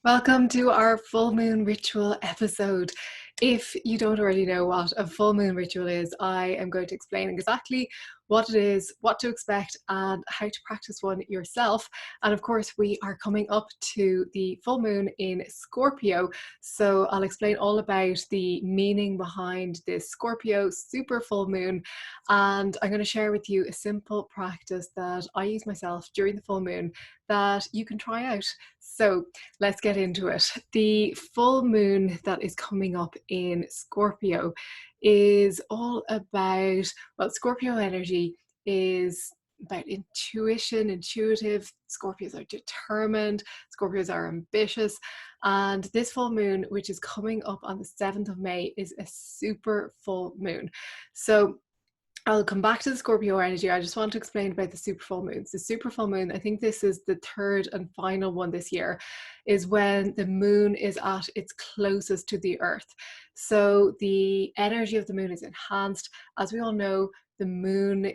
Welcome to our full moon ritual episode. If you don't already know what a full moon ritual is, I am going to explain exactly what it is, what to expect, and how to practice one yourself. And of course, we are coming up to the full moon in Scorpio. So I'll explain all about the meaning behind this Scorpio super full moon. And I'm going to share with you a simple practice that I use myself during the full moon that you can try out. So let's get into it. The full moon that is coming up in Scorpio is all about, well, Scorpio energy is about intuition, intuitive. Scorpios are determined, Scorpios are ambitious. And this full moon, which is coming up on the 7th of May, is a super full moon. So I'll come back to the Scorpio energy. I just want to explain about the super full moons. The super full moon, I think this is the third and final one this year, is when the moon is at its closest to the earth. So the energy of the moon is enhanced. As we all know, the moon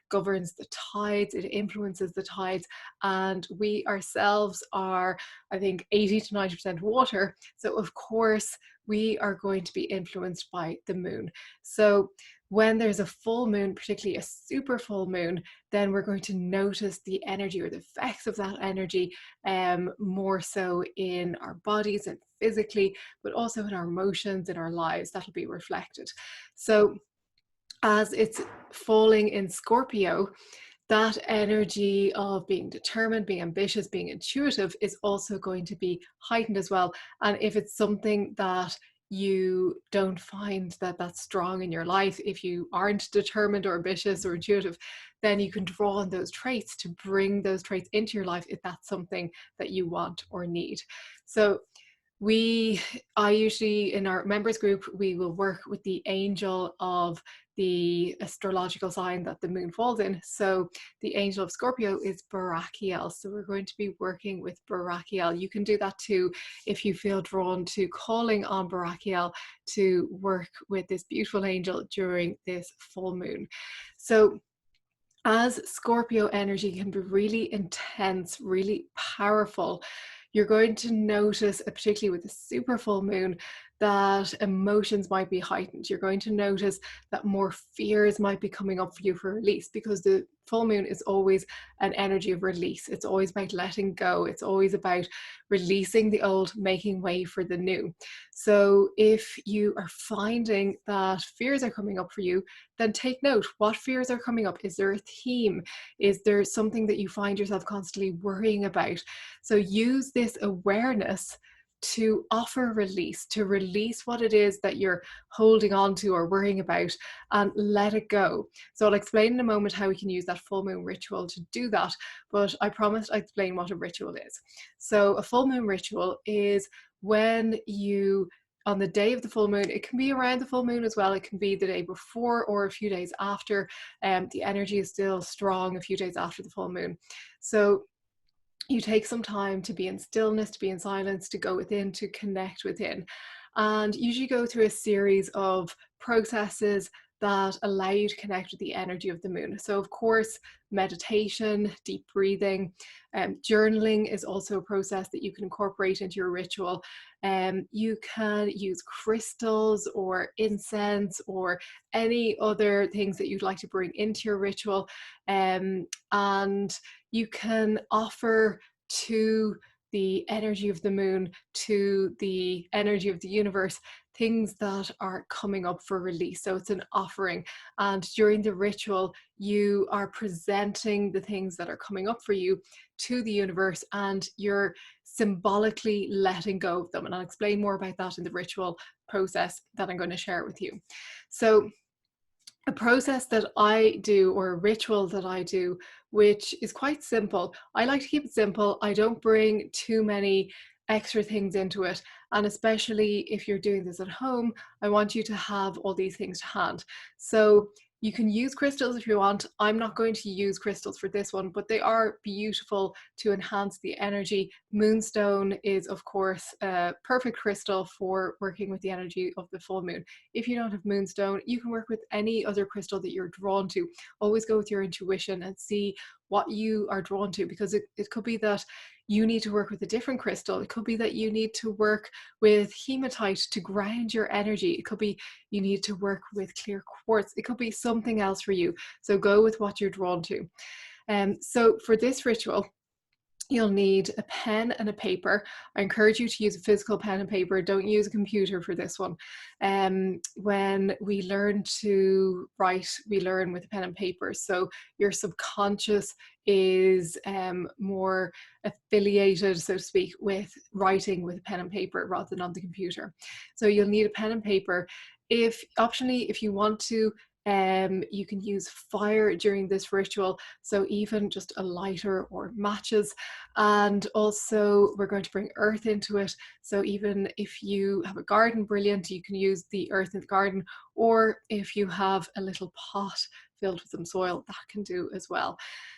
governs the tides, it influences the tides, and we ourselves are, I think, 80 to 90% water. So of course, we are going to be influenced by the moon. So when there's a full moon, particularly a super full moon, then we're going to notice the energy or the effects of that energy more so in our bodies and physically, but also in our emotions, in our lives. That'll be reflected. So as it's falling in Scorpio, that energy of being determined, being ambitious, being intuitive is also going to be heightened as well. And if it's something that you don't find that's strong in your life, if you aren't determined or ambitious or intuitive, then you can draw on those traits to bring those traits into your life if that's something that you want or need. So I usually, in our members group, we will work with the angel of the astrological sign that the moon falls in. So the angel of Scorpio is Barachiel. So we're going to be working with Barachiel. You can do that too if you feel drawn to calling on Barachiel to work with this beautiful angel during this full moon. So as Scorpio energy can be really intense, really powerful, you're going to notice, particularly with the super full moon, that emotions might be heightened. You're going to notice that more fears might be coming up for you for release, because the full moon is always an energy of release. It's always about letting go. It's always about releasing the old, making way for the new. So if you are finding that fears are coming up for you, then take note. What fears are coming up? Is there a theme? Is there something that you find yourself constantly worrying about? So use this awareness to offer release, to release what it is that you're holding on to or worrying about, and let it go. So I'll explain in a moment how we can use that full moon ritual to do that, but I promised I'd explain what a ritual is. So a full moon ritual is when you, on the day of the full moon, it can be around the full moon as well, it can be the day before or a few days after, the energy is still strong a few days after the full moon. So you take some time to be in stillness, to be in silence, to go within, to connect within. And usually go through a series of processes that allow you to connect with the energy of the moon. So of course, meditation, deep breathing, journaling is also a process that you can incorporate into your ritual. You can use crystals or incense or any other things that you'd like to bring into your ritual. And you can offer to the energy of the moon, to the energy of the universe, things that are coming up for release. So it's an offering. And during the ritual, you are presenting the things that are coming up for you to the universe, and you're symbolically letting go of them. And I'll explain more about that in the ritual process that I'm going to share with you. So a process that I do, or a ritual that I do, which is quite simple. I like to keep it simple. I don't bring too many extra things into it. And especially if you're doing this at home, I want you to have all these things to hand. So you can use crystals if you want. I'm not going to use crystals for this one, but they are beautiful to enhance the energy. Moonstone is, of course, a perfect crystal for working with the energy of the full moon. If you don't have moonstone, you can work with any other crystal that you're drawn to. Always go with your intuition and see what you are drawn to, because it could be that you need to work with a different crystal. It could be that you need to work with hematite to ground your energy. It could be you need to work with clear quartz. It could be something else for you. So go with what you're drawn to. So for this ritual, you'll need a pen and a paper. I encourage you to use a physical pen and paper. Don't use a computer for this one. When we learn to write, we learn with a pen and paper. So your subconscious is more affiliated, so to speak, with writing with a pen and paper rather than on the computer. So you'll need a pen and paper. If optionally, if you want to, you can use fire during this ritual, so even just a lighter or matches. And also we're going to bring earth into it, so even if you have a garden, brilliant, you can use the earth in the garden, or if you have a little pot filled with some soil, that can do as well.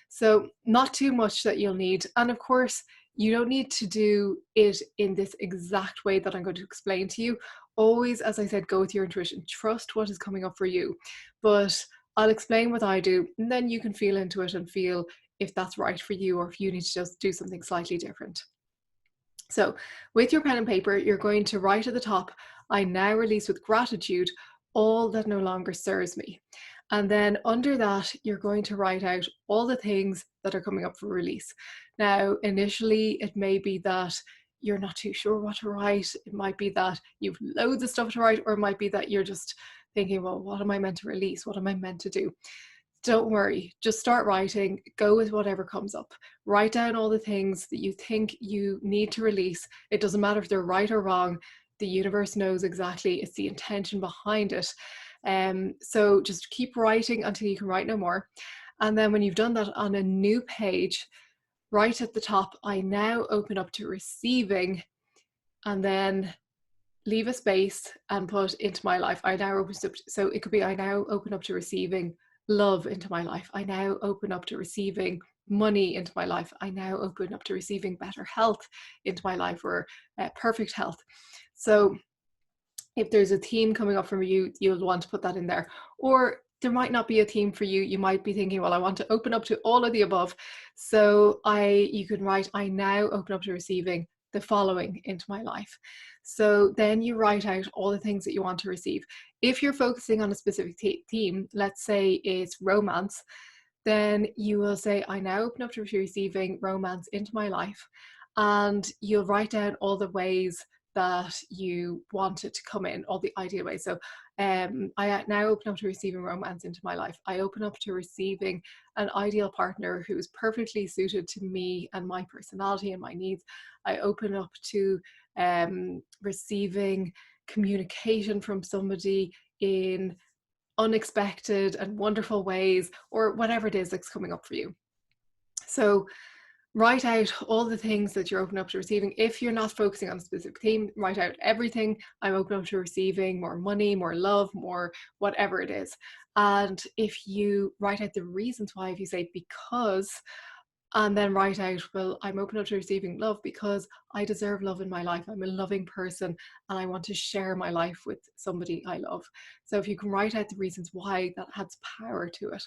So not too much that you'll need, and of course you don't need to do it in this exact way that I'm going to explain to you. Always, as I said, go with your intuition, trust what is coming up for you. But I'll explain what I do, and then you can feel into it and feel if that's right for you, or if you need to just do something slightly different. So with your pen and paper, you're going to write at the top, I now release with gratitude all that no longer serves me. And then under that, you're going to write out all the things that are coming up for release. Now, initially, it may be that you're not too sure what to write. It might be that you've loads of stuff to write, or it might be that you're just thinking, well, what am I meant to release? What am I meant to do? Don't worry, just start writing, go with whatever comes up. Write down all the things that you think you need to release. It doesn't matter if they're right or wrong. The universe knows exactly, it's the intention behind it. So just keep writing until you can write no more. And then when you've done that, on a new page, right at the top, I now open up to receiving, and then leave a space and put into my life. I now open up, so it could be I now open up to receiving love into my life. I now open up to receiving money into my life. I now open up to receiving better health into my life, or perfect health. So if there's a theme coming up for you, you'll want to put that in there. Or there might not be a theme for you. You might be thinking, well, I want to open up to all of the above. So you can write, I now open up to receiving the following into my life. So then you write out all the things that you want to receive. If you're focusing on a specific theme, let's say it's romance, then you will say, I now open up to receiving romance into my life. And you'll write down all the ways that you want it to come in, all the ideal ways. So I now open up to receiving romance into my life. I open up to receiving an ideal partner who is perfectly suited to me and my personality and my needs. I open up to receiving communication from somebody in unexpected and wonderful ways, or whatever it is that's coming up for you. So write out all the things that you're open up to receiving. If you're not focusing on a specific theme, write out everything. I'm open up to receiving more money, more love, more whatever it is. And if you write out the reasons why, if you say because, and then write out, well, I'm open up to receiving love because I deserve love in my life. I'm a loving person and I want to share my life with somebody I love. So if you can write out the reasons why, that adds power to it.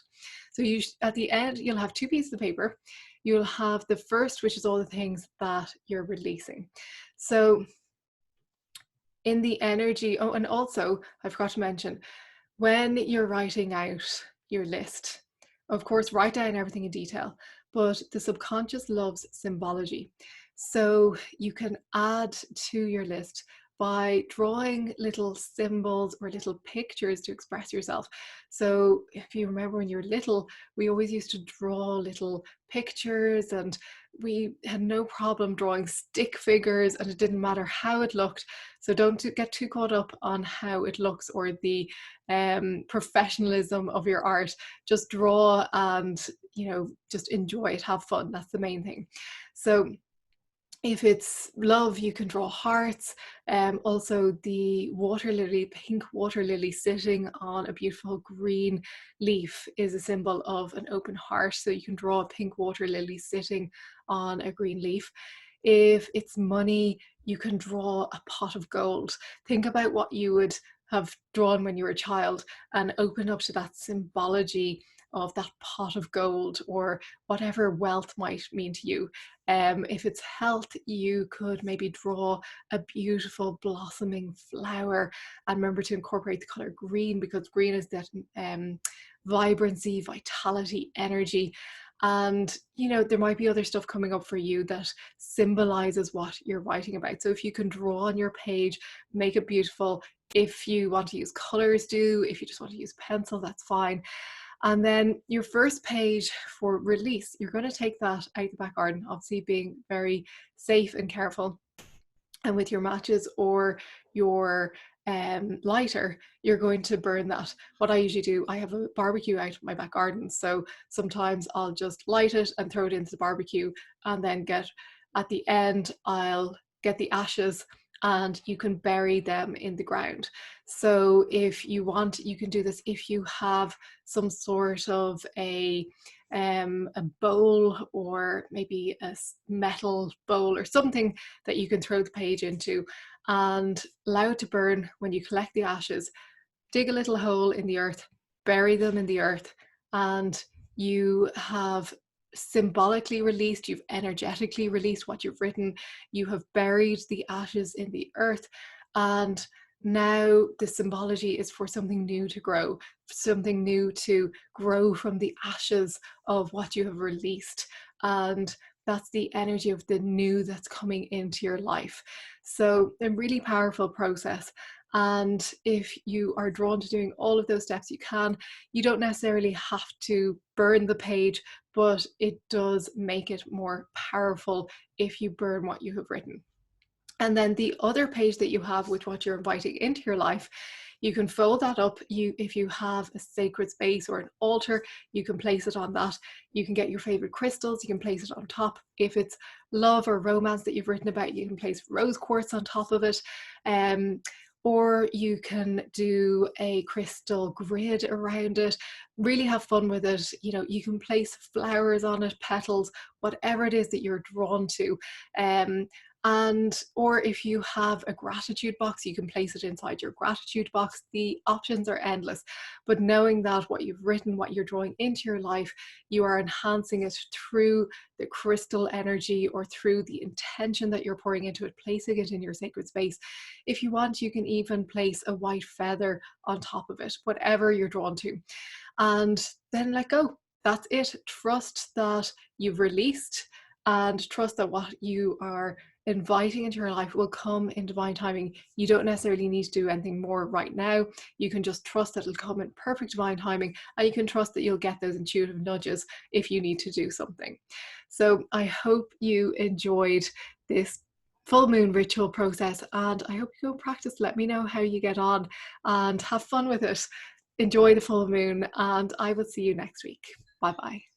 So at the end, you'll have two pieces of paper. You'll have the first, which is all the things that you're releasing. So in the energy, oh, and also I forgot to mention, when you're writing out your list, of course, write down everything in detail, but the subconscious loves symbology. So you can add to your list by drawing little symbols or little pictures to express yourself. So if you remember when you were little, we always used to draw little pictures, and we had no problem drawing stick figures, and it didn't matter how it looked. So don't get too caught up on how it looks or the professionalism of your art. Just draw and, just enjoy it, have fun. That's the main thing. So if it's love, you can draw hearts. Also the water lily, pink water lily sitting on a beautiful green leaf is a symbol of an open heart. So you can draw a pink water lily sitting on a green leaf. If it's money, you can draw a pot of gold. Think about what you would have drawn when you were a child and open up to that symbology of that pot of gold or whatever wealth might mean to you. If it's health, you could maybe draw a beautiful blossoming flower, and remember to incorporate the color green, because green is that vibrancy, vitality, energy. And there might be other stuff coming up for you that symbolizes what you're writing about. So if you can draw on your page, make it beautiful. If you want to use colors, do. If you just want to use pencil, that's fine. And then your first page for release, you're going to take that out the back garden, obviously being very safe and careful. And with your matches or your lighter, you're going to burn that. What I usually do, I have a barbecue out my back garden, so sometimes I'll just light it and throw it into the barbecue, and then at the end I'll get the ashes, and you can bury them in the ground. So if you want, you can do this if you have some sort of a bowl, or maybe a metal bowl or something that you can throw the page into and allow it to burn. When you collect the ashes, dig a little hole in the earth, bury them in the earth, and you have symbolically released, you've energetically released what you've written, you have buried the ashes in the earth, and now the symbology is for something new to grow, something new to grow from the ashes of what you have released. And that's the energy of the new that's coming into your life. So a really powerful process. And if you are drawn to doing all of those steps, you can. You don't necessarily have to burn the page, but it does make it more powerful if you burn what you have written. And then the other page that you have with what you're inviting into your life, you can fold that up. If you have a sacred space or an altar, you can place it on that. You can get your favorite crystals, you can place it on top. If it's love or romance that you've written about, you can place rose quartz on top of it. Or you can do a crystal grid around it. Really have fun with it. You can place flowers on it, petals, whatever it is that you're drawn to. Or if you have a gratitude box, you can place it inside your gratitude box. The options are endless, but knowing that what you've written, what you're drawing into your life, you are enhancing it through the crystal energy or through the intention that you're pouring into it, placing it in your sacred space. If you want, you can even place a white feather on top of it, whatever you're drawn to, and then let go. That's it. Trust that you've released, and trust that what you are inviting into your life will come in divine timing. You don't necessarily need to do anything more right now. You can just trust that it'll come in perfect divine timing, and you can trust that you'll get those intuitive nudges if you need to do something. So I hope you enjoyed this full moon ritual process, and I hope you go practice. Let me know how you get on and have fun with it. Enjoy the full moon, and I will see you next week. Bye bye.